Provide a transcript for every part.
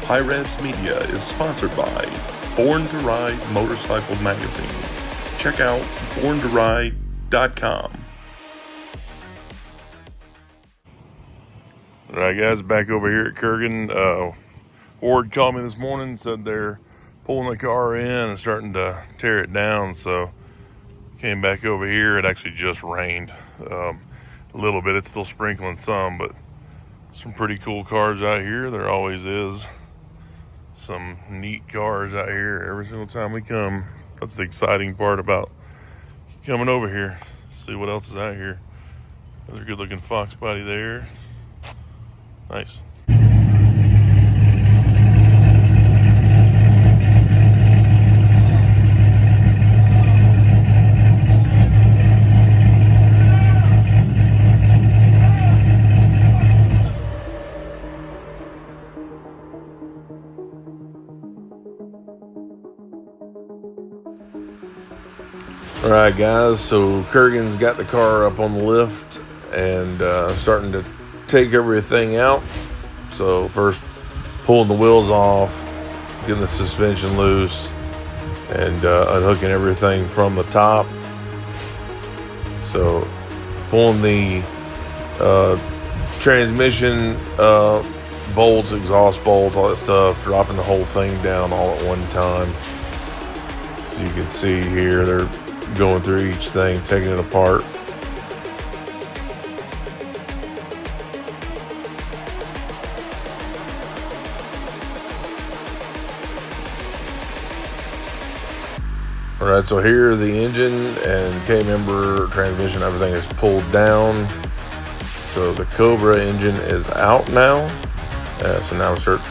HiRevz Media is sponsored by Born to Ride Motorcycle Magazine. Check out borntoride.com. Alright guys, back over here at Kurgan. Ward called me this morning, said they're pulling the car in and starting to tear it down, so came back over here. It actually just rained a little bit. It's still sprinkling some, but some pretty cool cars out here. There always is some neat cars out here every single time we come. That's the exciting part about coming over here. See what else is out here. Another good looking Fox body there. Nice. Alright guys, so Kurgan's got the car up on the lift and starting to take everything out. So first pulling the wheels off, getting the suspension loose, and unhooking everything from the top. So pulling the transmission bolts, exhaust bolts, all that stuff, dropping the whole thing down all at one time. So you can see here they're going through each thing, taking it apart. Alright, so here the engine and K-member transmission, everything is pulled down. So the Cobra engine is out now. So now we start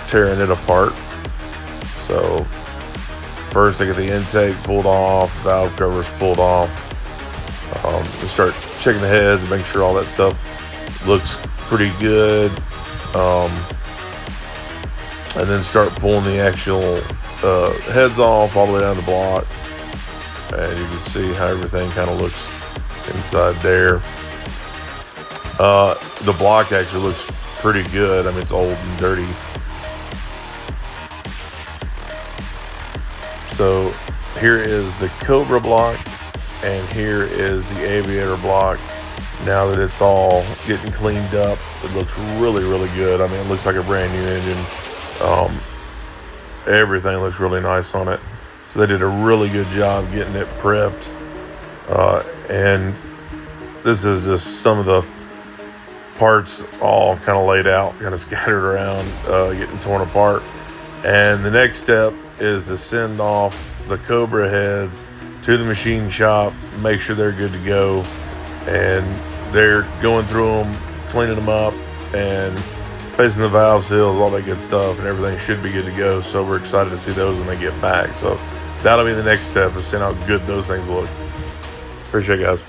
tearing it apart. So first, I get the intake pulled off, valve covers pulled off. We start checking the heads and making sure all that stuff looks pretty good. And then start pulling the actual heads off all the way down the block. And you can see how everything kind of looks inside there. The block actually looks pretty good. I mean, it's old and dirty. So here is the Cobra block, and here is the Aviator block. Now that it's all getting cleaned up, it looks really, really good. I mean, it looks like a brand new engine. Everything looks really nice on it. So they did a really good job getting it prepped. And this is just some of the parts all kind of laid out, kind of scattered around, getting torn apart. And the next step is to send off the Cobra heads to the machine shop, make sure they're good to go, and they're going through them, cleaning them up, and placing the valve seals, all that good stuff, and everything should be good to go. So we're excited to see those when they get back. So that'll be the next step, is seeing how good those things look. Appreciate it, guys.